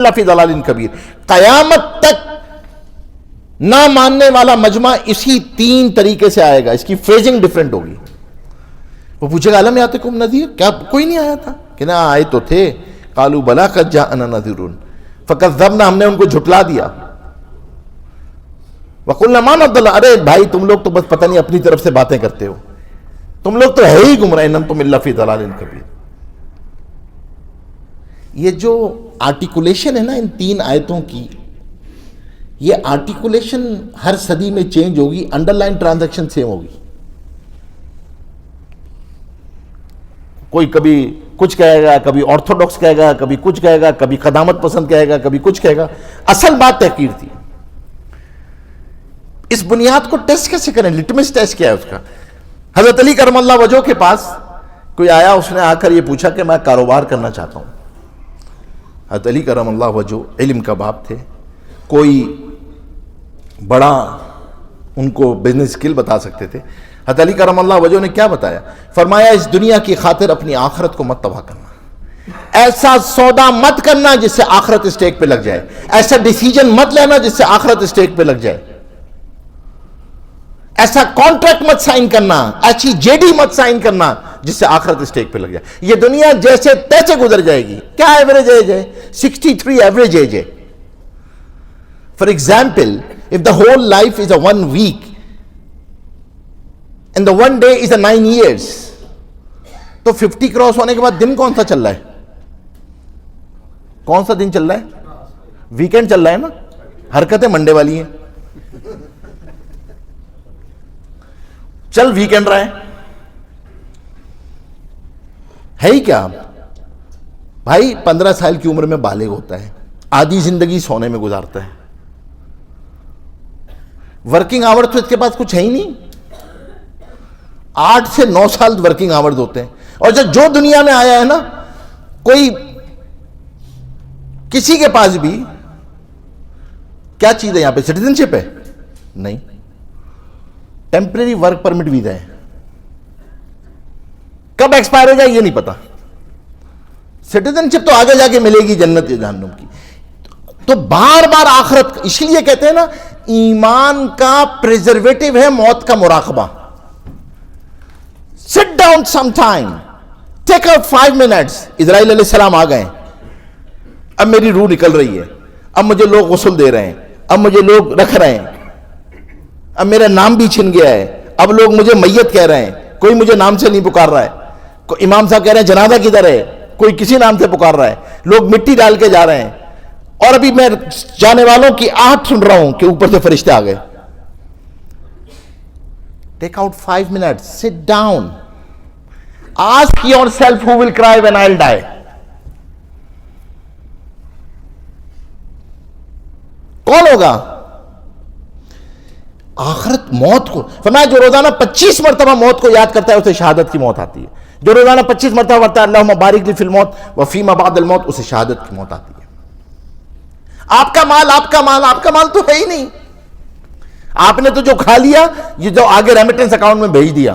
اللہ فی ضلال کبیر. قیامت تک نہ ماننے والا مجمع اسی 3 طریقے سے آئے گا. اس کی فریزنگ ڈیفرنٹ ہوگی. وہ پوچھے گا الم یاتکم نذیر, کیا کوئی نہیں آیا تھا؟ کہ نہ آئے تو تھے. قالوا بلا قد جاءنا نذیر فکذبنا, ہم نے ان کو جھٹلا دیا. وقلنا ما نضل, ارے بھائی تم لوگ تو بس پتہ نہیں اپنی طرف سے باتیں کرتے ہو, تم لوگ تو ہے ہی گمراہ. ان انتم الا فی ضلال کبیر. یہ جو آرٹیکولیشن ہے نا ان 3 آیتوں کی, یہ آرٹیکولیشن ہر صدی میں چینج ہوگی, انڈر لائن ٹرانزیکشن سیم ہوگی. کوئی کبھی کچھ کہے گا, کبھی آرتھوڈاکس کہے گا, کبھی کچھ کہے گا, کبھی قدامت پسند کہے گا, کبھی کچھ کہے گا. اصل بات تحقیر تھی. اس بنیاد کو ٹیسٹ کیسے کریں؟ لٹمس ٹیسٹ کیا ہے اس کا؟ حضرت علی کرم اللہ وجہہ کے پاس کوئی آیا, اس نے آ کر یہ پوچھا کہ میں کاروبار کرنا چاہتا ہوں. حضرت علی کرم اللہ وجہہ علم کا باپ تھے, کوئی بڑا ان کو بزنس اسکل بتا سکتے تھے. حضرت علی کرم اللہ وجہہ نے کیا بتایا؟ فرمایا اس دنیا کی خاطر اپنی آخرت کو مت تباہ کرنا, ایسا سودا مت کرنا جس سے آخرت اسٹیک پہ لگ جائے, ایسا ڈیسیجن مت لینا جس سے آخرت اسٹیک پہ لگ جائے, ایسا کانٹریکٹ مت سائن کرنا, ایسی جے ڈی مت سائن کرنا جس سے آخرت اسٹیک پہ لگ جائے. یہ دنیا جیسے تیسے گزر جائے گی. کیا ایوریج ایج ہے؟ 63 ایوریج ایج ہے. For example, if the whole life is a 1 week and the 1 day is a 9 years, تو 50 کراس ہونے کے بعد دن کون سا چل رہا ہے؟ کون سا دن چل رہا ہے؟ ویکینڈ چل رہا ہے نا. حرکتیں منڈے والی ہیں, چل ویکینڈ رہا ہے ہی کیا بھائی. 15 سال کی عمر میں بالغ ہوتا ہے, آدھی زندگی سونے میں گزارتا ہے. ورکنگ آور تو اس کے پاس کچھ ہے ہی نہیں. 8 سے 9 سال ورکنگ آورز ہوتے ہیں. اور جو دنیا میں آیا ہے نا, کوئی کسی کے پاس بھی کیا چیز ہے یہاں پہ؟ سٹیزن شپ ہے؟ نہیں, ٹیمپریری ورک پرمٹ ویزا ہے. کب ایکسپائر ہو جائے یہ نہیں پتا. سٹیزن شپ تو آگے جا کے ملے گی جنت یا جہنم کی. تو بار بار آخرت, اس لیے کہتے ہیں نا ایمان کا پریزرویٹو ہے موت کا مراقبہ. Sit down some time, take out 5 minutes. اسرائیل علیہ السلام آ گئے, اب میری روح نکل رہی ہے, اب مجھے لوگ غسل دے رہے ہیں, اب مجھے لوگ رکھ رہے ہیں, اب میرا نام بھی چھن گیا ہے, اب لوگ مجھے میت کہہ رہے ہیں, کوئی مجھے نام سے نہیں پکار رہا ہے. امام صاحب کہہ رہے ہیں جنازہ کدھر ہے, کوئی کسی نام سے پکار رہا ہے, لوگ مٹی ڈال کے جا رہے ہیں, اور ابھی میں جانے والوں کی آہٹ سن رہا ہوں کہ اوپر سے فرشتے آ گئے. ٹیک out 5 minutes, sit down, ask yourself who will cry when I'll die. کون ہوگا؟ آخرت موت کو فرمایا جو روزانہ 25 مرتبہ موت کو یاد کرتا ہے اسے شہادت کی موت آتی ہے. جو روزانہ 25 مرتبہ پڑھتا ہے اللہم بارک لی فی الموت وفیما بعد الموت, اسے شہادت کی موت آتی ہے. آپ کا مال, آپ کا مال, آپ کا مال تو ہے ہی نہیں. آپ نے تو جو کھا لیا, یہ جو آگے ریمیٹنس اکاؤنٹ میں بھیج دیا,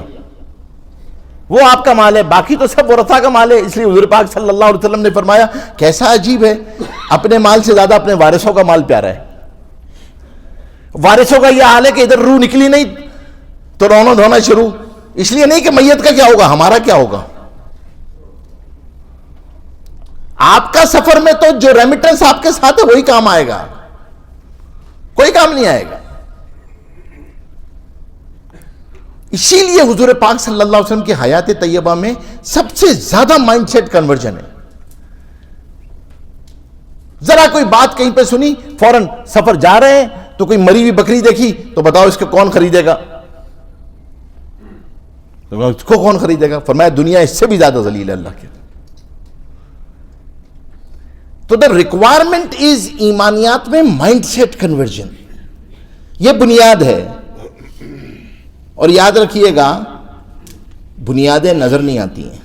وہ آپ کا مال ہے, باقی تو سب ورثہ کا مال ہے. اس لیے حضور پاک صلی اللہ علیہ وسلم نے فرمایا کیسا عجیب ہے, اپنے مال سے زیادہ اپنے وارثوں کا مال پیارا ہے. وارثوں کا یہ حال ہے کہ ادھر روح نکلی نہیں تو رونا دھونا شروع. اس لیے نہیں کہ میت کا کیا ہوگا, ہمارا کیا ہوگا. آپ کا سفر میں تو جو ریمیٹنس آپ کے ساتھ ہے وہی کام آئے گا, کوئی کام نہیں آئے گا. اسی لیے حضور پاک صلی اللہ علیہ وسلم کی حیات طیبہ میں سب سے زیادہ مائنڈ سیٹ کنورژن ہے. ذرا کوئی بات کہیں پہ سنی, فوراً سفر جا رہے ہیں تو کوئی مری ہوئی بکری دیکھی تو بتاؤ اس کو کون خریدے گا, اس کو کون خریدے گا؟ فرمایا دنیا اس سے بھی زیادہ ذلیل ہے اللہ کے. تو دا ریکوائرمنٹ از ایمانیات میں مائنڈ سیٹ کنورژن, یہ بنیاد ہے. اور یاد رکھیے گا بنیادیں نظر نہیں آتی ہیں.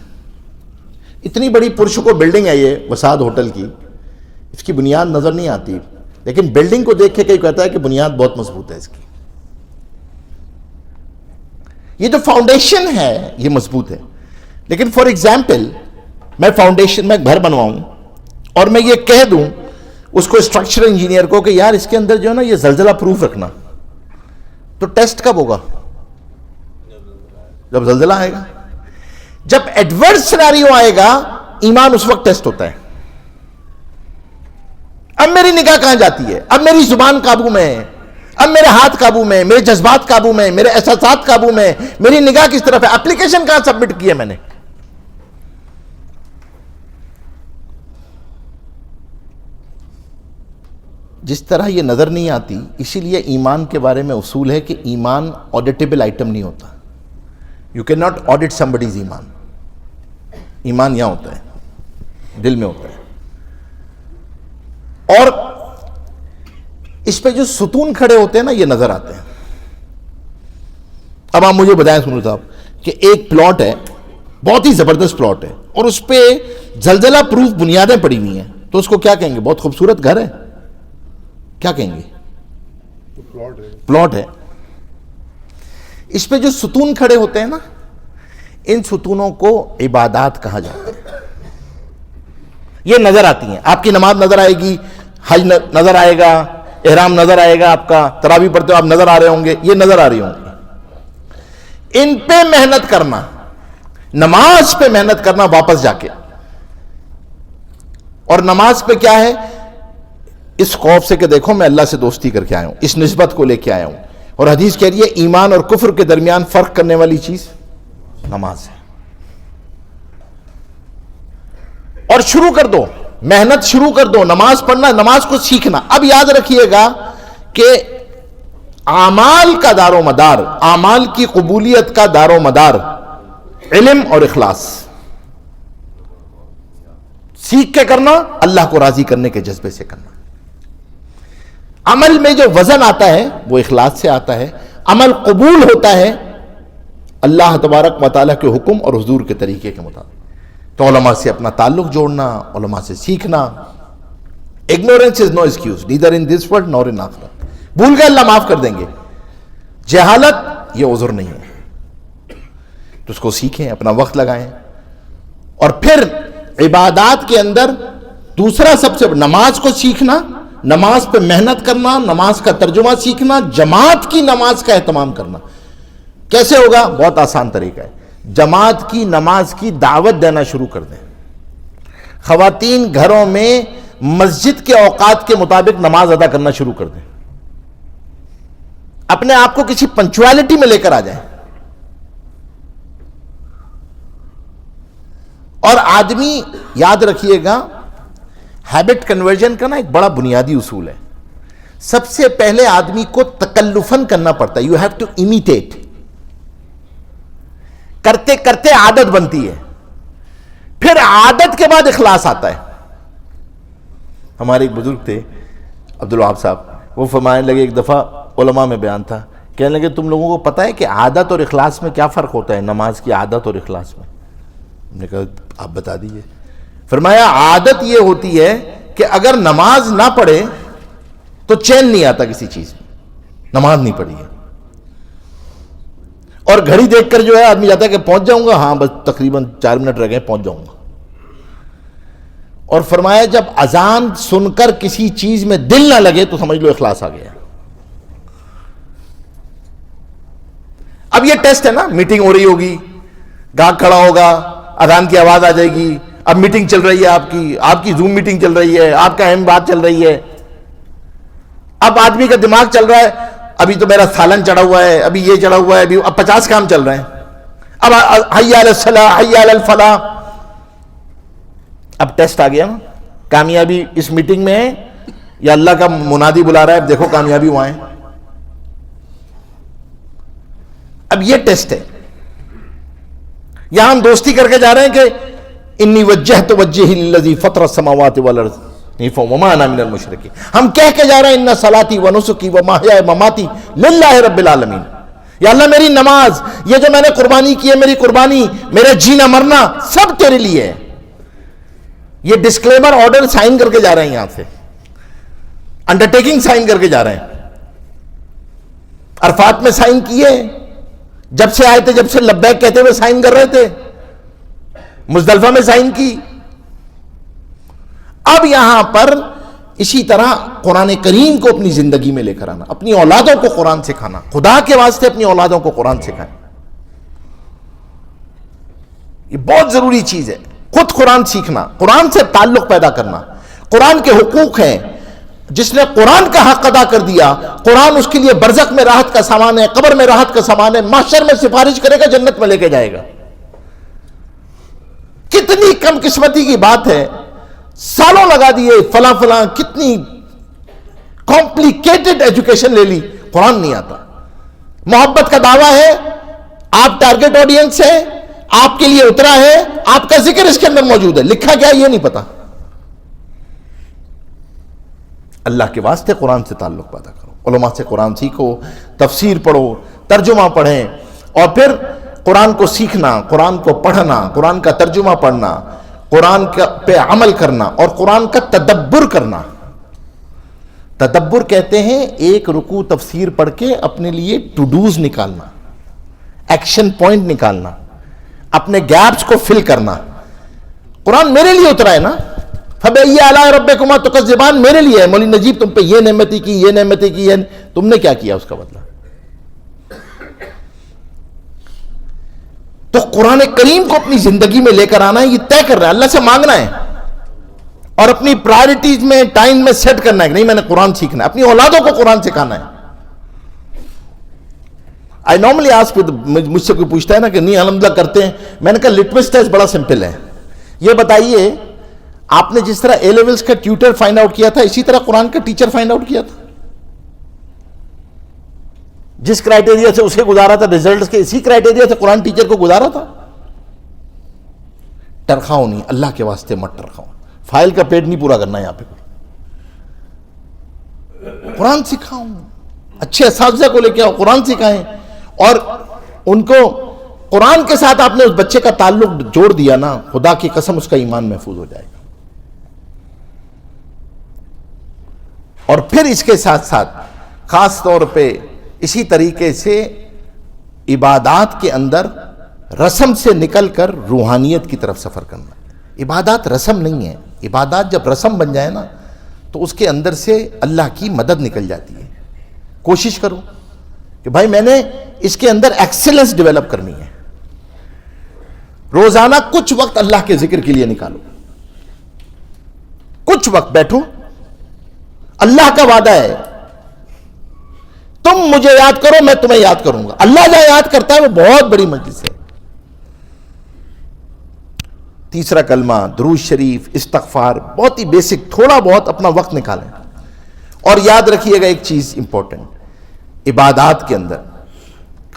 اتنی بڑی پرشکو بلڈنگ ہے یہ وساد ہوٹل کی, اس کی بنیاد نظر نہیں آتی, لیکن بلڈنگ کو دیکھ کے کوئی کہتا ہے کہ بنیاد بہت مضبوط ہے اس کی. یہ جو فاؤنڈیشن ہے یہ مضبوط ہے. لیکن فار ایگزامپل میں فاؤنڈیشن میں گھر بنواؤں اور میں یہ کہہ دوں اس کو اسٹرکچر انجینئر کو کہ یار اس کے اندر جو ہے نا یہ زلزلہ پروف رکھنا، تو ٹیسٹ کب ہوگا؟ جب زلزلہ آئے گا. جب ایڈورس سیناریو آئے گا ایمان اس وقت ٹیسٹ ہوتا ہے. اب میری نگاہ کہاں جاتی ہے؟ اب میری زبان قابو میں ہے، اب میرے ہاتھ قابو میں، میرے جذبات قابو میں، میرے احساسات قابو میں، میری نگاہ کس طرف ہے؟ اپلیکیشن کہاں سبمٹ کی ہے میں نے؟ جس طرح یہ نظر نہیں آتی، اسی لیے ایمان کے بارے میں اصول ہے کہ ایمان آڈیٹیبل آئٹم نہیں ہوتا. You can not audit somebody's ایمان. ایمان یہاں ہوتا ہے، دل میں ہوتا ہے. اور اس پہ جو ستون کھڑے ہوتے ہیں نا یہ نظر آتے ہیں. اب آپ مجھے بتائیں سنو صاحب کہ ایک پلاٹ ہے، بہت ہی زبردست پلاٹ ہے، اور اس پہ زلزلہ پروف بنیادیں پڑی ہوئی ہیں، تو اس کو کیا کہیں گے؟ بہت خوبصورت گھر ہے. کیا کہیں گے؟ پلاٹ ہے. اس پہ جو ستون کھڑے ہوتے ہیں نا، ان ستونوں کو عبادات کہا جاتا ہے. یہ نظر آتی ہیں. آپ کی نماز نظر آئے گی، حج نظر آئے گا، احرام نظر آئے گا، آپ کا تراویح پڑھتے ہو آپ نظر آ رہے ہوں گے، یہ نظر آ رہی ہوں گی. ان پہ محنت کرنا، نماز پہ محنت کرنا واپس جا کے. اور نماز پہ کیا ہے؟ اس خوف سے کہ دیکھو میں اللہ سے دوستی کر کے آیا ہوں، اس نسبت کو لے کے آیا ہوں. اور حدیث کہہ رہی ہے ایمان اور کفر کے درمیان فرق کرنے والی چیز نماز ہے. اور شروع کر دو، محنت شروع کر دو، نماز پڑھنا، نماز کو سیکھنا. اب یاد رکھیے گا کہ اعمال کا دار و مدار، اعمال کی قبولیت کا دار و مدار علم اور اخلاص. سیکھ کے کرنا، اللہ کو راضی کرنے کے جذبے سے کرنا. عمل میں جو وزن آتا ہے وہ اخلاص سے آتا ہے. عمل قبول ہوتا ہے اللہ تبارک و تعالیٰ کے حکم اور حضور کے طریقے کے مطابق. تو علماء سے اپنا تعلق جوڑنا، علماء سے سیکھنا. Ignorance is no excuse, neither in this world nor in آخرت. بھول گئے اللہ معاف کر دیں گے. جہالت یہ عذر نہیں ہے. تو اس کو سیکھیں، اپنا وقت لگائیں. اور پھر عبادات کے اندر دوسرا سب سے نماز کو سیکھنا، نماز پہ محنت کرنا، نماز کا ترجمہ سیکھنا، جماعت کی نماز کا اہتمام کرنا. کیسے ہوگا؟ بہت آسان طریقہ ہے. جماعت کی نماز کی دعوت دینا شروع کر دیں. خواتین گھروں میں مسجد کے اوقات کے مطابق نماز ادا کرنا شروع کر دیں. اپنے آپ کو کسی پنچوالٹی میں لے کر آ جائیں. اور آدمی یاد رکھیے گا ہیبٹ کنورژن کا نا ایک بڑا بنیادی اصول ہے. سب سے پہلے آدمی کو تکلفاً کرنا پڑتا ہے. You have to imitate. کرتے کرتے عادت بنتی ہے، پھر عادت کے بعد اخلاص آتا ہے. ہمارے ایک بزرگ تھے عبدالوہاب صاحب، وہ فرمانے لگے، ایک دفعہ علماء میں بیان تھا، کہنے لگے تم لوگوں کو پتہ ہے کہ عادت اور اخلاص میں کیا فرق ہوتا ہے؟ نماز کی عادت اور اخلاص میں. ہم نے کہا آپ بتا دیجئے. فرمایا عادت یہ ہوتی ہے کہ اگر نماز نہ پڑھے تو چین نہیں آتا کسی چیز میں. نماز نہیں پڑھی ہے، اور گھڑی دیکھ کر جو ہے آدمی جاتا ہے کہ پہنچ جاؤں گا، ہاں بس تقریباً 4 منٹ رہ گئے پہنچ جاؤں گا. اور فرمایا جب اذان سن کر کسی چیز میں دل نہ لگے تو سمجھ لو اخلاص آ گیا. اب یہ ٹیسٹ ہے نا، میٹنگ ہو رہی ہوگی، گاہک کھڑا ہوگا، اذان کی آواز آ جائے گی، اب میٹنگ چل رہی ہے، آپ کی زوم میٹنگ چل رہی ہے، آپ کا اہم بات چل رہی ہے. اب آدمی کا دماغ چل رہا ہے، ابھی تو میرا سالن چڑھا ہوا ہے، ابھی یہ چڑھا ہوا ہے، اب 50 کام چل رہے ہیں. اب حی علی الصلاۃ، حی علی الفلاح. اب ٹیسٹ آ گیا نا، کامیابی اس میٹنگ میں ہے یا اللہ کا منادی بلا رہا ہے، اب دیکھو کامیابی وہاں ہے. اب یہ ٹیسٹ ہے. یہاں ہم دوستی کر کے جا رہے ہیں کہ انی وجہت وجہی للذی فطر السماوات والارض وما انا من المشرکین. ہم کہہ کے جا رہے ہیں ان صلاتی ونسکی ومحیای ومماتی للہ رب العالمین. یا اللہ میری نماز، یہ جو میں نے قربانی کی ہے، میری قربانی، میرا جینا مرنا سب تیرے لیے ہے. یہ ڈسکلیمر آرڈر سائن کر کے جا رہے ہیں، یہاں سے انڈرٹیکنگ سائن کر کے جا رہے ہیں. عرفات میں سائن کیے، جب سے آئے تھے، جب سے لبیک کہتے ہوئے سائن کر رہے تھے، مزدلفہ میں سائن کی. اب یہاں پر اسی طرح قرآن کریم کو اپنی زندگی میں لے کر آنا، اپنی اولادوں کو قرآن سکھانا، خدا کے واسطے اپنی اولادوں کو قرآن سکھائیں، یہ بہت ضروری چیز ہے۔ خود قرآن سیکھنا، قرآن سے تعلق پیدا کرنا، قرآن کے حقوق ہیں، جس نے قرآن کا حق ادا کر دیا، قرآن اس کے لیے برزخ میں راحت کا سامان ہے، قبر میں راحت کا سامان ہے، محشر میں سفارش کرے گا، جنت میں لے کے جائے گا۔ کتنی کم قسمتی کی بات ہے، سالوں لگا دیے فلاں فلاں، کتنی کمپلیکیٹڈ ایجوکیشن لے لی، قرآن نہیں آتا۔ محبت کا دعویٰ ہے، آپ ٹارگٹ آڈینس ہے، آپ کے لیے اترا ہے، آپ کا ذکر اس کے اندر موجود ہے، لکھا کیا یہ نہیں پتا۔ اللہ کے واسطے قرآن سے تعلق پیدا کرو، علماء سے قرآن سیکھو، تفسیر پڑھو، ترجمہ پڑھیں، اور پھر قرآن کو سیکھنا، قرآن کو پڑھنا، قرآن کا ترجمہ پڑھنا، قرآن پہ عمل کرنا، اور قرآن کا تدبر کرنا۔ تدبر کہتے ہیں ایک رکوع تفسیر پڑھ کے اپنے لیے ٹو ڈوز نکالنا، ایکشن پوائنٹ نکالنا، اپنے گیپس کو فل کرنا۔ قرآن میرے لیے اترا ہے نا، فَبِأَيِّ آلَاءِ رَبِّكُمَا تُكَذِّبَانِ، میرے لیے ہے۔ مولوی نجیب تم پہ یہ نعمتیں کی، یہ نعمتیں کی، تم نے کیا کیا اس کا بدلہ؟ تو قرآن کریم کو اپنی زندگی میں لے کر آنا ہے، یہ طے کر رہا ہے، اللہ سے مانگنا ہے، اور اپنی پرائرٹیز میں ٹائم میں سیٹ کرنا ہے کہ نہیں میں نے قرآن سیکھنا ہے، اپنی اولادوں کو قرآن سکھانا ہے۔ I normally ask, مجھ سے کوئی پوچھتا ہے نا کہ نہیں الحمدللہ کرتے ہیں، میں نے کہا لٹمس ٹیسٹ بڑا سمپل ہے، یہ بتائیے آپ نے جس طرح اے لیولز کا ٹیوٹر فائنڈ آؤٹ کیا تھا، اسی طرح قرآن کا ٹیچر فائنڈ آؤٹ کیا تھا؟ جس کرائٹیریا سے اسے گزارا تھا ریزلٹس کے، اسی کرائٹیریا سے قرآن ٹیچر کو گزارا تھا۔ ٹرخاؤ نہیں، اللہ کے واسطے مت ٹرخاؤ، فائل کا پیٹ نہیں پورا کرنا یہاں پہ، قرآن سکھاؤں، اچھے اساتذہ کو لے کے آؤ، قرآن سکھائیں، اور ان کو قرآن کے ساتھ آپ نے اس بچے کا تعلق جوڑ دیا نا، خدا کی قسم اس کا ایمان محفوظ ہو جائے گا۔ اور پھر اس کے ساتھ ساتھ خاص طور پہ اسی طریقے سے عبادات کے اندر رسم سے نکل کر روحانیت کی طرف سفر کرنا۔ عبادات رسم نہیں ہے، عبادات جب رسم بن جائے نا تو اس کے اندر سے اللہ کی مدد نکل جاتی ہے۔ کوشش کرو کہ بھائی میں نے اس کے اندر ایکسیلنس ڈیولپ کرنی ہے، روزانہ کچھ وقت اللہ کے ذکر کے لیے نکالو، کچھ وقت بیٹھو، اللہ کا وعدہ ہے تم مجھے یاد کرو میں تمہیں یاد کروں گا۔ اللہ جہاں یاد کرتا ہے وہ بہت بڑی مجلس ہے۔ تیسرا کلمہ، درود شریف، استغفار، بہت ہی بیسک، تھوڑا بہت اپنا وقت نکالیں۔ اور یاد رکھیے گا ایک چیز امپورٹنٹ، عبادات کے اندر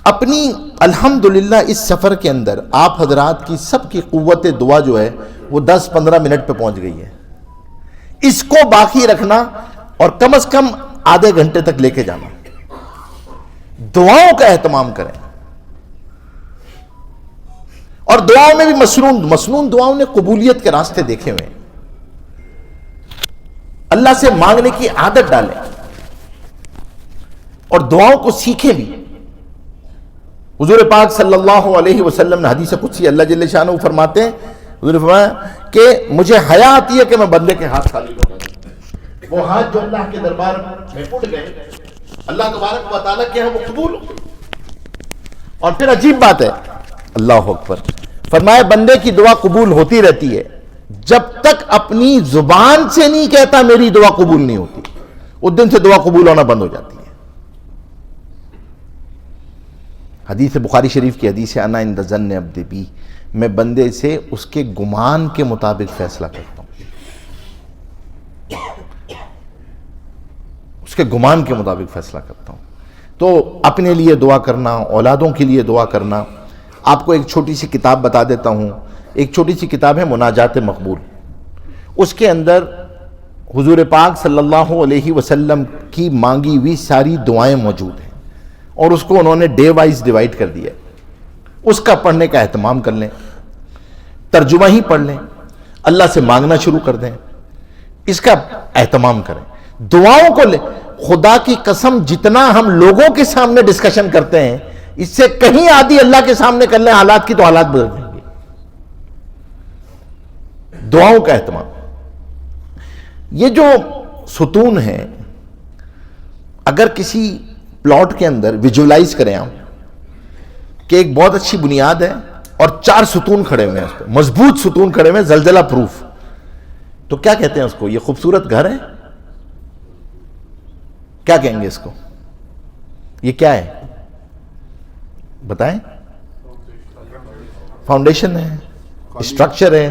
اپنی الحمدللہ اس سفر کے اندر آپ حضرات کی سب کی قوت دعا جو ہے وہ 10-15 منٹ پہ پہنچ گئی ہے، اس کو باقی رکھنا اور کم از کم آدھے گھنٹے تک لے کے جانا۔ دعاؤں کا اہتمام کریں، اور دعاؤں میں بھی مسنون دعاؤں نے قبولیت کے راستے دیکھے ہوئے، اللہ سے مانگنے کی عادت ڈالیں اور دعاؤں کو سیکھیں بھی۔ حضور پاک صلی اللہ علیہ وسلم نے حدیث قدسی اللہ جل شانہ فرماتے ہیں، حضور فرمایا کہ مجھے حیا آتی ہے کہ میں بندے کے ہاتھ خالی ہو جائے، وہ ہاتھ جو اللہ کے دربار میں اٹھ گئے اللہ تبارک و تعالیٰ کے ہاں وہ قبول ہو۔ اور پھر عجیب بات ہے، اللہ اکبر، فرمایا بندے کی دعا قبول ہوتی رہتی ہے جب تک اپنی زبان سے نہیں کہتا میری دعا قبول نہیں ہوتی، اس دن سے دعا قبول ہونا بند ہو جاتی ہے۔ حدیث بخاری شریف کی حدیث ہے، انا عند ظن عبدی بی، میں بندے سے اس کے گمان کے مطابق فیصلہ کرتا ہوں، اس کے گمان کے مطابق فیصلہ کرتا ہوں۔ تو اپنے لیے دعا کرنا، اولادوں کے لیے دعا کرنا۔ آپ کو ایک چھوٹی سی کتاب بتا دیتا ہوں، ایک چھوٹی سی کتاب ہے مناجات مقبول، اس کے اندر حضور پاک صلی اللہ علیہ وسلم کی مانگی ہوئی ساری دعائیں موجود ہیں، اور اس کو انہوں نے ڈے وائز ڈیوائڈ کر دیا۔ اس کا پڑھنے کا اہتمام کر لیں، ترجمہ ہی پڑھ لیں، اللہ سے مانگنا شروع کر دیں، اس کا اہتمام کریں، دعاؤں کو لیں۔ خدا کی قسم جتنا ہم لوگوں کے سامنے ڈسکشن کرتے ہیں اس سے کہیں آدھی اللہ کے سامنے کر لیں حالات کی تو حالات بدل جائیں گے۔ دعاؤں کا اہتمام، یہ جو ستون ہیں. اگر کسی پلاٹ کے اندر ویژولائز کریں آپ کہ ایک بہت اچھی بنیاد ہے اور 4 ستون کھڑے ہوئے ہیں اس پہ, مضبوط ستون کھڑے ہوئے ہیں, زلزلہ پروف, تو کیا کہتے ہیں اس کو؟ یہ خوبصورت گھر ہے؟ کیا کہیں گے اس کو؟ یہ کیا ہے بتائیں؟ فاؤنڈیشن ہے, اسٹرکچر ہے,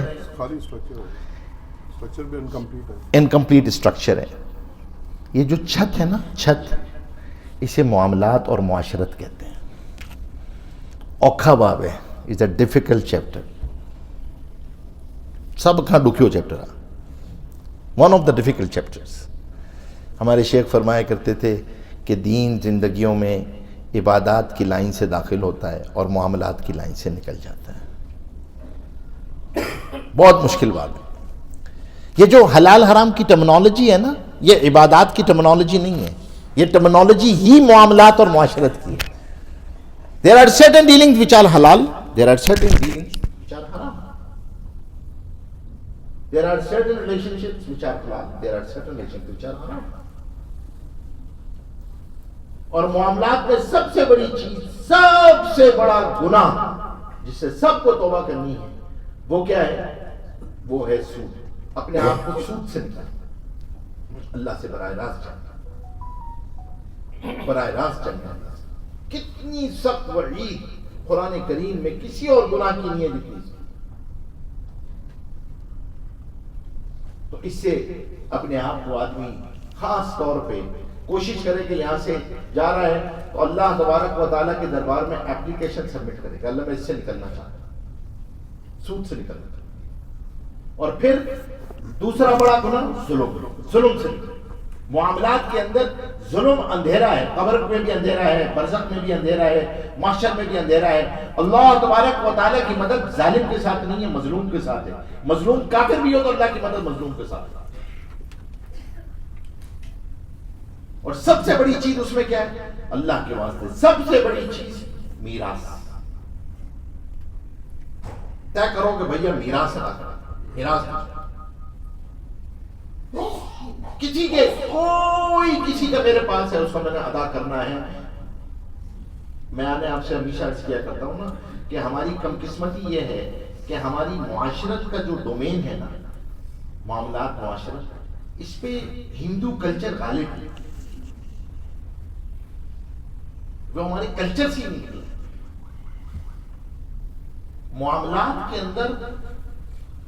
انکمپلیٹ اسٹرکچر ہے. یہ جو چھت ہے نا, چھت, اسے معاملات اور معاشرت کہتے ہیں. اوکھا باب ہے, از اے ڈیفیکلٹ چیپٹر, سب کا دکھیو چیپٹر ہے, one of the difficult chapters. ہمارے شیخ فرمایا کرتے تھے کہ دین زندگیوں میں عبادات کی لائن سے داخل ہوتا ہے اور معاملات کی لائن سے نکل جاتا ہے. بہت مشکل بات ہے. یہ جو حلال حرام کی ٹرمنالوجی ہے نا, یہ عبادات کی ٹرمنالوجی نہیں ہے, یہ ٹرمنالوجی ہی معاملات اور معاشرت کی ہے. There are certain dealings which are halal, there are certain dealings which are haram. There are certain relationships which are halal, there are certain relationships which are haram. اور معاملات میں سب سے بڑی چیز, سب سے بڑا گناہ جس سے سب کو توبہ کرنی ہے, وہ کیا ہے؟ وہ ہے سود. اپنے آپ کو سود سے نکالنا, اللہ سے براہ راست جاننا, براہ راست جاننا. کتنی سخت وعید قرآن کریم میں کسی اور گناہ کی نہیں ہے جتنی. تو اس سے اپنے آپ کو آدمی خاص طور پہ کوشش کرے کہ یہاں سے جا رہا ہے تو اللہ تبارک و تعالیٰ کے دربار میں اپلیکیشن سبمٹ کرے کہ اللہ میں اس سے نکلنا چاہتا ہوں, سود سے نکلنا چاہتا ہوں. اور پھر دوسرا بڑا گناہ ظلم, ظلم سے نکلنا. معاملات کے اندر ظلم اندھیرا ہے, قبر میں بھی اندھیرا ہے, برزخ میں بھی اندھیرا ہے, محشر میں بھی اندھیرا ہے. اللہ تبارک و تعالیٰ کی مدد ظالم کے ساتھ نہیں ہے, مظلوم کے ساتھ ہے. مظلوم کافر بھی ہو تو اللہ کی مدد مظلوم کے ساتھ ہے. اور سب سے بڑی چیز اس میں کیا ہے؟ اللہ کے واسطے سب سے بڑی چیز میراث. طے کرو کہ بھیا میراث ادا کرنا, میراث کسی کے, کوئی کسی کا میرے پاس ہے, اس کو میں نے ادا کرنا ہے. میں نے آپ سے ہمیشہ عرض کیا کرتا ہوں نا کہ ہماری کم قسمتی یہ ہے کہ ہماری معاشرت کا جو ڈومین ہے نا, معاملات معاشرت, اس پہ ہندو کلچر غالب ہے. وہ ہمارے کلچر سے ہی نکلی. معاملات کے اندر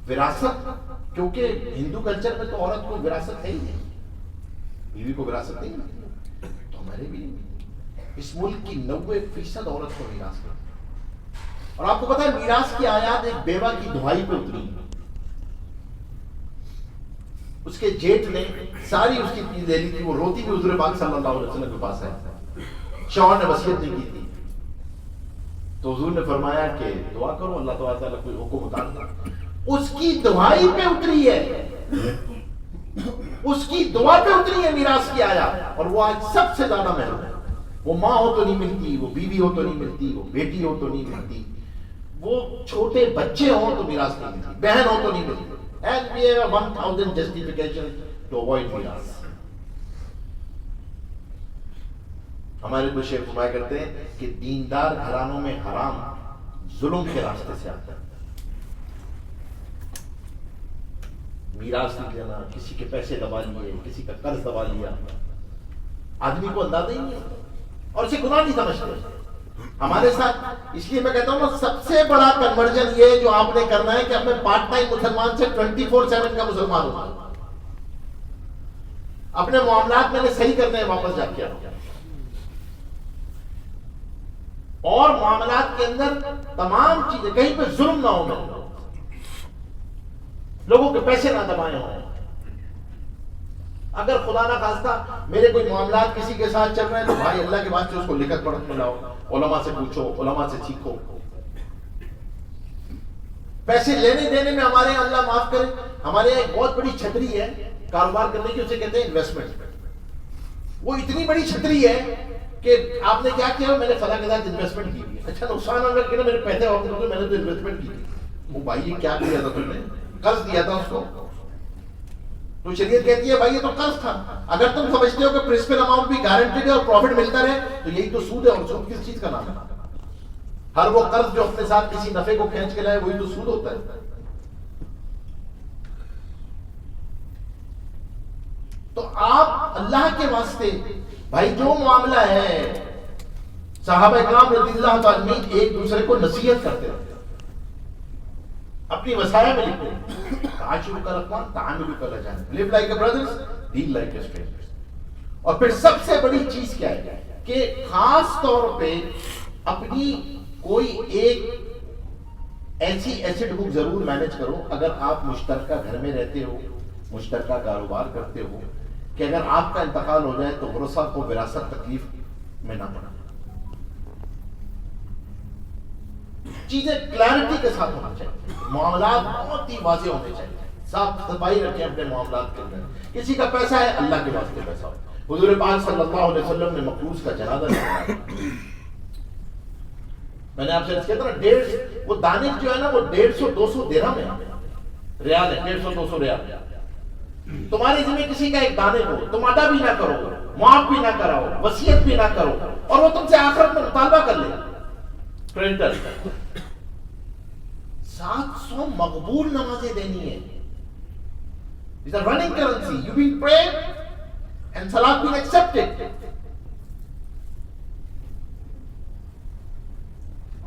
وراثت, کیونکہ ہندو کلچر میں تو عورت کو وراثت ہے ہی نہیں, بیوی کو وراثت نہیں ملتی, تو ہمارے بھی اس ملک کی 90% عورت کو میراث ملتی. اور آپ کو پتا ہے میراث کی آیات ایک بیوہ کی دہائی پہ اتری, اس کے جیٹ نے ساری اس کی چیز لے لی تھی, وہ روتی بھی حضور پاک صلی اللہ علیہ وسلم کے پاس آئی, شوہر نے وصیت نہیں کی تھی, تو حضور نے فرمایا کہ دعا کرو اللہ تعالیٰ کوئی حکم اتارنا. اس کی دعائی پہ اتری ہے, اس کی دعا پہ اتری ہے میراث کی آیات, اور وہ آج سب سے زیادہ محروم ہے. وہ ماں ہو تو نہیں ملتی, وہ بیوی ہو تو نہیں ملتی, وہ بیٹی ہو تو نہیں ملتی, وہ چھوٹے بچے ہوں تو میراث نہیں ملتی, بہن ہو تو نہیں ملتی. And we have 1000 justification to avoid میراث. ہمارے تو شیخ فرمایا کرتے ہیں کہ دیندار گھرانوں میں حرام ظلم کے راستے سے آتا ہے. میراث نہیں دینا, کسی کے پیسے دبا لیے, کسی کا قرض دبا لیا, آدمی کو اندازہ ہی نہیں ہوتا اور اسے گناہ نہیں سمجھتے. ہمارے ساتھ اس لیے میں کہتا ہوں سب سے بڑا کنورژن یہ جو آپ نے کرنا ہے کہ اپنے پارٹ ٹائم مسلمان سے 24/7 کا مسلمان ہونا. اپنے معاملات میں نے صحیح کرنے ہیں, واپس جا کے اور معاملات کے اندر تمام چیزیں, کہیں پہ ظلم نہ ہو, لوگوں کے پیسے نہ دبائے ہوں. اگر خدا نہ خواستہ میرے کوئی معاملات کسی کے ساتھ چل رہے ہیں تو بھائی اللہ کے واسطے اس کو لکھت پڑھت میں لاؤ, علماء سے پوچھو, علماء سے سیکھو. پیسے لینے دینے میں ہمارے یہاں اللہ معاف کرے, ہمارے یہاں ایک بہت بڑی چھتری ہے کاروبار کرنے کی, اسے کہتے ہیں انویسٹمنٹ. وہ اتنی بڑی چھتری ہے کہ آپ نے کیا کیا, میں نے فلاں کے ساتھ انویسٹمنٹ کی. اچھا نقصان اگر کہ میرے پیسے ہوتے تو میں نے تو انویسٹمنٹ کی تھی. وہ بھائی یہ کیا کیا تھا تم نے, قرض دیا تھا اس کو, تو شریعت کہتی ہے بھائی یہ تو قرض تھا، اگر تم سمجھتے ہو کہ پرنسپل اماؤنٹ بھی گارنٹیڈ ہے اور پروفٹ ملتا رہے تو یہی تو سود ہے، اور سود کس چیز کا نام ہے؟ ہر وہ قرض جو اپنے ساتھ کسی نفع کو کھینچ کے لائے وہی تو سود ہوتا ہے۔ تو آپ اللہ کے واسطے بھائی جو معاملہ ہے، صحابہ کرام رضی اللہ تعالیٰ عنہ ایک دوسرے کو نصیحت کرتے رہتے، اپنی وصایا میں لکھتے، تعاشروا کالاخوان تعاملوا کالاجانب، live like a brothers deal like a strangers۔ اور پھر سب سے بڑی چیز کیا ہے کہ خاص طور پہ اپنی کوئی ایک ایسی ایسٹ بک ضرور مینج کرو، اگر آپ مشترکہ گھر میں رہتے ہو، مشترکہ کاروبار کرتے ہو، کہ اگر آپ کا انتقال ہو جائے تو ورثہ کو وراثت تکلیف میں نہ پڑا۔ چیزیں کلیئرٹی کے ساتھ ہونا چاہیے، معاملات بہت ہی واضح ہونے چاہیے، صاف صفائی رکھیں اپنے معاملات کے اندر۔ کسی کا پیسہ ہے اللہ کے واسطے پیسہ ہو۔ حضور پاک صلی اللہ علیہ وسلم نے مقروض کا جنازہ نکالا، میں نے آپ سے کہتا نا وہ دانش جو ہے نا وہ 150-200 درہم ہے، ریال ہے، 150-200 ریال۔ تمہاری ذمہ کسی کا ایک دانے کو تم ادا بھی نہ کرو، معاف بھی نہ کراؤ، وصیت بھی نہ کرو، اور وہ تم سے آخرت میں مطالبہ کر لے، پرنٹر 700 مقبول نمازیں دینی ہے۔ It's a running currency. You've been prayed and salat been accepted.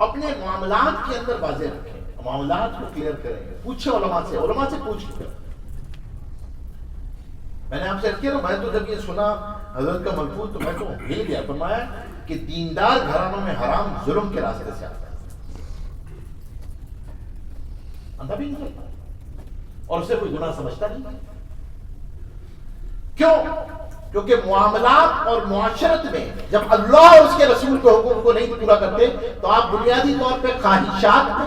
اپنے معاملات کے اندر واضح رکھیں، معاملات کو کلیئر کریں، پوچھیں علماء سے پوچھ کر۔ میں نے آپ سے کیا نا، میں تو جب یہ سنا حضرت کا ملفوظ تو میں تو ہل گیا۔ فرمایا کہ دیندار گھرانوں میں حرام ظلم کے راستے سے آتا ہے، اندھا بھی نہیں کرتا اور اسے کوئی گناہ سمجھتا نہیں۔ کیوں؟ کیونکہ معاملات اور معاشرت میں جب اللہ اور اس کے رسول کے حکم کو نہیں پورا کرتے تو آپ بنیادی طور پہ خواہشات کو،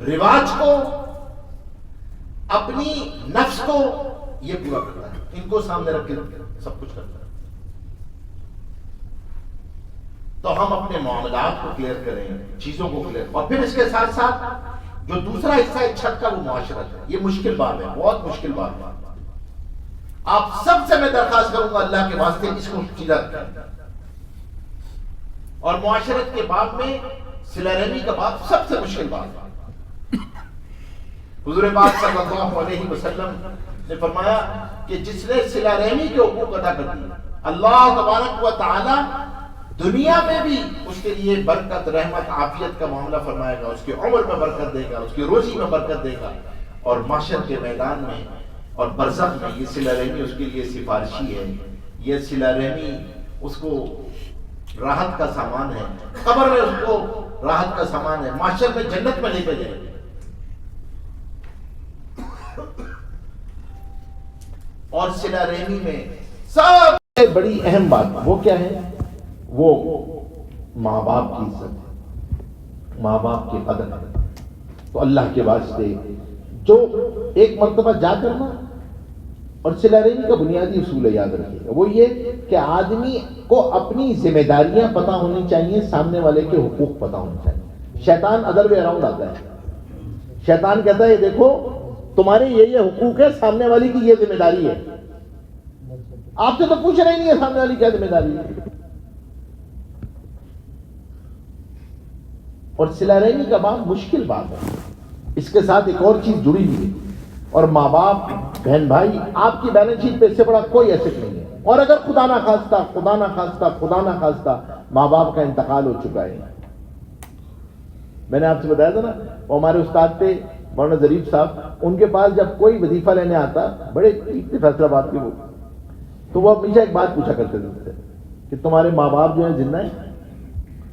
رواج کو، اپنی نفس کو یہ پورا کرتا ہے، ان کو سامنے رکھ کے سب کچھ کرتا ہے۔ تو ہم اپنے معاملات کو کلیئر کریں، چیزوں کو کلیئر، اور پھر اس کے ساتھ ساتھ جو دوسرا حصہ ہے چھت کا وہ معاشرت ہے۔ یہ مشکل بات ہے، بہت مشکل بات ہے۔ آپ سب سے میں درخواست کروں گا اللہ کے واسطے اس کو سیدھا کریں، اور معاشرت کے باب میں صلہ رحمی کا باب سب سے مشکل بات ہے۔ حضور پاک صلی اللہ علیہ وسلم نے فرمایا کہ جس نے صلہ رحمی کے حقوق ادا کر دی، اللہ تبارک و تعالی دنیا میں بھی اس کے لیے برکت، رحمت، عافیت کا معاملہ فرمائے گا، اس کی عمر میں برکت دے گا، اس کی روزی میں برکت دے گا، اور محشر کے میدان میں اور برزخ میں یہ صلہ رحمی اس کے لیے سفارشی ہے، یہ صلہ رحمی اس کو راحت کا سامان ہے، قبر میں اس کو راحت کا سامان ہے، محشر میں جنت میں لے کے جائے گا۔ اور صلہ رحمی میں سب سے بڑی اہم بات وہ کیا ہے؟ وہ ماں باپ کی عزت، ماں باپ کی قدر۔ تو اللہ کے واسطے جو ایک مرتبہ جا کرنا، اور صلہ رحمی کا بنیادی اصول ہے، یاد رکھیے گا، وہ یہ کہ آدمی کو اپنی ذمہ داریاں پتہ ہونی چاہیے، سامنے والے کے حقوق پتہ ہونے چاہیے۔ شیطان ادر وے اراؤنڈ آتا ہے، شیطان کہتا ہے دیکھو تمہارے یہ حقوق ہے، سامنے والی کی یہ ذمہ داری ہے، آپ سے تو پوچھ رہے نہیں ہے سامنے والی کیا ذمہ داری ہے۔ اور صلہ رحمی کا بات مشکل بات ہے، اس کے ساتھ ایک اور چیز جڑی ہوئی ہے، اور ماں باپ، بہن بھائی، آپ کی بیلنس شیٹ پہ اس سے بڑا کوئی ایسٹ نہیں ہے۔ اور اگر خدا نہ خواستہ ماں باپ کا انتقال ہو چکا ہے، میں نے آپ سے بتایا تھا نا، وہ ہمارے استاد تھے مولانا ظریف صاحب، ان کے پاس جب کوئی وظیفہ لینے آتا، بڑے فیصلہ بات کے تو وہ ہمیشہ ایک بات پوچھا کرتے تھے کہ تمہارے ماں باپ جو ہیں زندہ ہیں،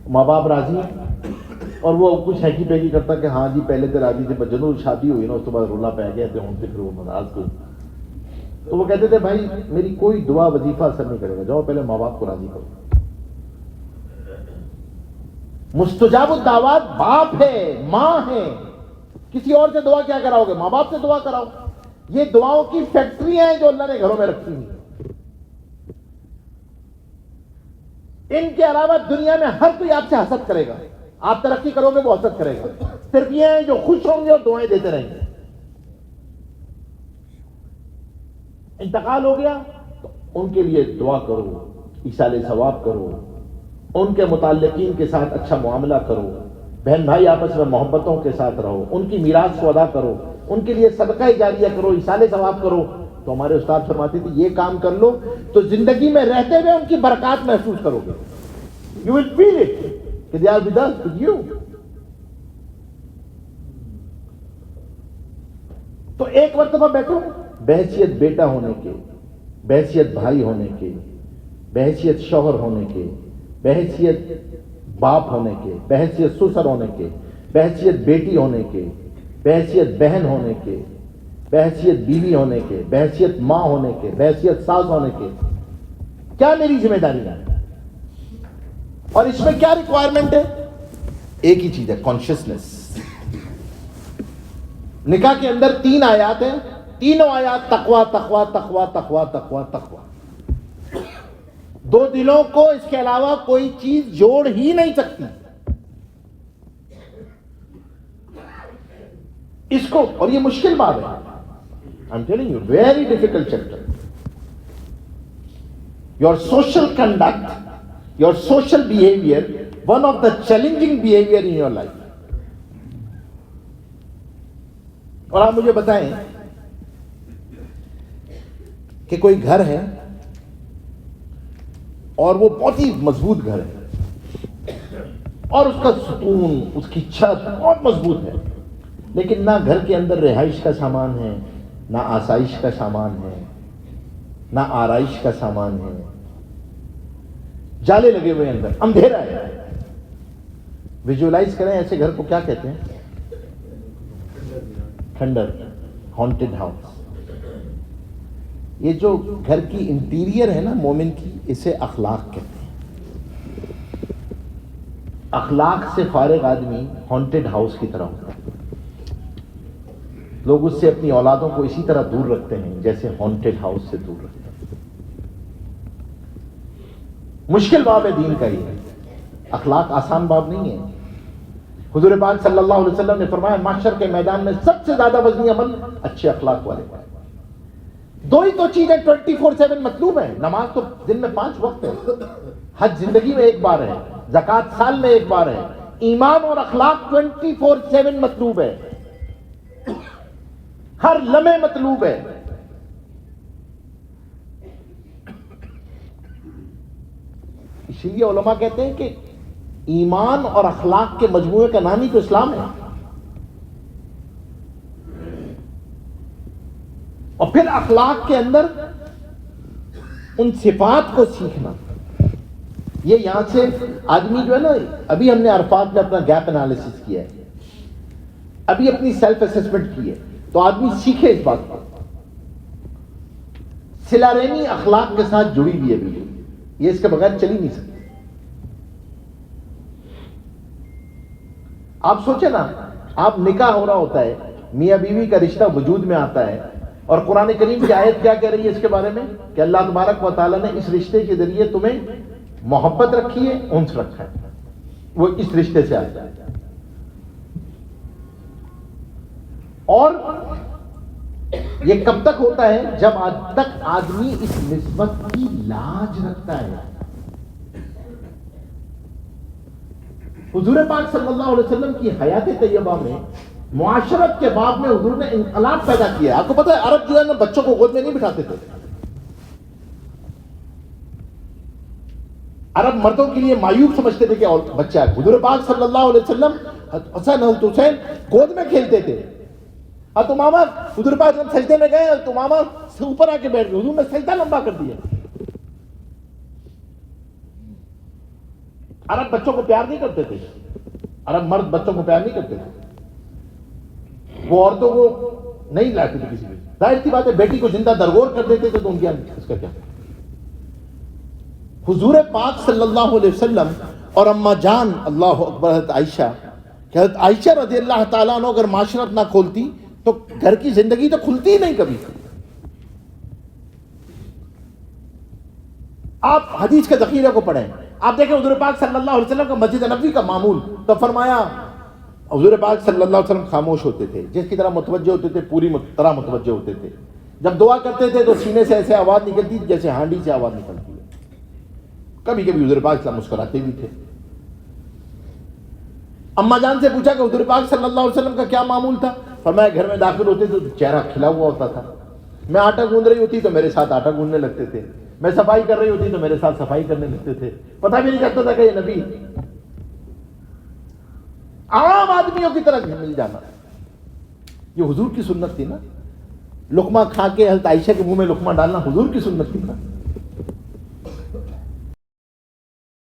ماں باپ راضی ہیں؟ اور وہ کچھ ہیکی پیکی کرتا کہ ہاں جی پہلے تو راضی تھے، جدوں شادی ہوئی نا اس کے بعد رولا پہ گیا تو ہوں سے پھر وہ ناراض ہوئی۔ تو وہ کہتے تھے بھائی میری کوئی دعا وظیفہ اثر نہیں کرے گا، جاؤ پہلے ماں باپ کو راضی کرو۔ مستجاب الدعوات باپ ہے، ماں ہے، کسی اور سے دعا کیا کراؤ گے؟ ماں باپ سے دعا کراؤ۔ یہ دعاؤں کی فیکٹریاں ہیں جو اللہ نے گھروں میں رکھی ہوئی۔ ان کے علاوہ دنیا میں ہر کوئی آپ سے حسد کرے گا، آپ ترقی کرو گے وہ حسد کرے گا، صرف یہ ہیں جو خوش ہوں گے اور دعائیں دیتے رہیں گے۔ انتقال ہو گیا تو ان کے لیے دعا کرو، ایصال ثواب کرو، ان کے متعلقین کے ساتھ اچھا معاملہ کرو، بہن بھائی آپس میں محبتوں کے ساتھ رہو، ان کی میراث کو ادا کرو، ان کے لیے صدقہ جاریہ کرو، ایصال ثواب کرو. تو ہمارے استاد فرماتے تھے یہ کام کر لو تو زندگی میں رہتے ہوئے ان کی برکات محسوس کرو گے. You will feel it کہ they are with us, with you. تو ایک مرتبہ بیٹھو، بحیثیت بیٹا ہونے کے، بحیثیت بھائی ہونے کے، بحیثیت شوہر ہونے کے، بحیثیت باپ ہونے کے، بحیثیت سسر ہونے کے، بحیثیت بیٹی ہونے کے، بحیثیت بہن ہونے کے، بحیثیت بیوی ہونے کے، بحیثیت ماں ہونے کے، بحیثیت ساس ہونے کے، کیا میری ذمہ داری ہے؟ اور اس میں کیا ریکوائرمنٹ ہے؟ ایک ہی چیز ہے، کانشیسنس. نکاح کے اندر 3 آیات ہیں، تینوں آیات تقویٰ تقویٰ تقویٰ تقویٰ تقویٰ تقویٰ. 2 دلوں کو اس کے علاوہ کوئی چیز جوڑ ہی نہیں سکتی. اس کو، اور یہ مشکل بات ہے، I'm telling you, very difficult chapter. Your social conduct, your social behavior, one of the challenging behavior in your life. اور آپ مجھے بتائیں کہ کوئی گھر ہے اور وہ بہت ہی مضبوط گھر ہے اور اس کا ستون، اس کی چھت بہت مضبوط ہے، لیکن نہ گھر کے اندر رہائش کا سامان ہے، نہ آسائش کا سامان ہے، نہ آرائش کا سامان ہے، جالے لگے ہوئے اندر، اندھیرا ہے. ویژولائز کریں ایسے گھر کو کیا کہتے ہیں؟ کھنڈر، ہانٹڈ ہاؤس. یہ جو گھر کی انٹیریئر ہے نا مومن کی، اسے اخلاق کہتے ہیں. اخلاق سے فارغ آدمی ہانٹڈ ہاؤس کی طرح ہوتا ہے. لوگ اس سے اپنی اولادوں کو اسی طرح دور رکھتے ہیں جیسے ہانٹڈ ہاؤس سے دور رکھتے ہیں. مشکل باب ہے دین کا یہ، اخلاق آسان باب نہیں ہے. حضور پاک صلی اللہ علیہ وسلم نے فرمایا محشر کے میدان میں سب سے زیادہ وزنی عمل اچھے اخلاق والے. 2 ہی تو چیزیں 24/7 مطلوب ہیں. نماز تو دن میں 5 وقت ہے، حج زندگی میں ایک بار ہے، زکوٰۃ سال میں ایک بار ہے. ایمان اور اخلاق 24/7 مطلوب ہے، ہر لمحے مطلوب ہے. اسی لیے علماء کہتے ہیں کہ ایمان اور اخلاق کے مجموعے کا نام ہی تو اسلام ہے. اور پھر اخلاق کے اندر ان صفات کو سیکھنا. یہ یہاں سے آدمی جو ہے نا، ابھی ہم نے عرفات میں اپنا گیپ انالیسس کیا ہے، ابھی اپنی سیلف اسسمنٹ کی ہے، تو آدمی سیکھے اس بات کو. صلہ رحمی اخلاق کے ساتھ جڑی ہوئی ہے بھی، یہ اس کے بغیر چل ہی نہیں سکتی. آپ سوچیں نا، آپ نکاح ہو رہا ہوتا ہے، میاں بیوی کا رشتہ وجود میں آتا ہے، اور قرآن کریم کی آیت کیا کہہ رہی ہے اس کے بارے میں کہ اللہ تبارک و تعالیٰ نے اس رشتے کے ذریعے تمہیں محبت رکھی ہے، انس رکھا ہے، وہ اس رشتے سے آتا ہے. اور یہ کب تک ہوتا ہے؟ جب تک آدمی اس نسبت کی لاج رکھتا ہے. حضور پاک صلی اللہ علیہ وسلم کی حیات طیبہ میں معاشرت کے باب میں حضور نے انقلاب پیدا کیا ہے. آپ کو پتہ ہے عرب جو ہے نا بچوں کو گود میں نہیں بٹھاتے تھے. عرب مردوں کے لیے معیوب سمجھتے تھے کہ بچہ ہے. حضور پاک صلی اللہ علیہ وسلم حسن حسین گود میں کھیلتے تھے. تو ماما حضور پاک جب سجدے میں گئے تو ماما سے اوپر آ کے بیٹھ گئے، حضور نے سجدہ لمبا کر دیا. عرب بچوں کو پیار نہیں کرتے تھے، عرب مرد بچوں کو پیار نہیں کرتے تھے، وہ عورتوں کو نہیں لاتے تھے کسی بھی. ظاہر سی بات ہے بیٹی کو زندہ درگور کر دیتے تھے تو ان کی اس کا کیا. حضور پاک صلی اللہ علیہ وسلم اور اما جان اللہ اکبر حضرت عائشہ، کہ حضرت عائشہ رضی اللہ تعالیٰ عنہ اگر معاشرت نہ کھولتی تو گھر کی زندگی تو کھلتی ہی نہیں کبھی. آپ حدیث کے ذخیرے کو پڑھیں، آپ دیکھیں حضور پاک صلی اللہ علیہ وسلم کا مسجد نبوی کا معمول. تو فرمایا حضور پاک صلی اللہ علیہ وسلم خاموش ہوتے تھے، جس کی طرح متوجہ ہوتے تھے پوری طرح متوجہ ہوتے تھے. جب دعا کرتے تھے تو سینے سے ایسے آواز نکلتی تھی جیسے ہانڈی سے آواز نکلتی ہے. کبھی کبھی حضور پاک صلی اللہ علیہ وسلم مسکراتے بھی تھے. اما جان سے پوچھا کہ حضور پاک صلی اللہ علیہ وسلم کا کیا معمول تھا؟ فرمایا گھر میں داخل ہوتے تو چہرہ کھلا ہوا ہوتا تھا. میں آٹا گوندھ رہی ہوتی تو میرے ساتھ آٹا گوندھنے لگتے تھے. میں صفائی کر رہی ہوتی تو میرے ساتھ صفائی کرنے لگتے تھے. پتہ بھی نہیں چلتا تھا کہ یہ نبی. عام آدمیوں کی طرح مل جانا یہ حضور کی سنت تھی نا. لقمہ کھا کے حضرت عائشہ کے منہ میں لقمہ ڈالنا حضور کی سنت تھی نا.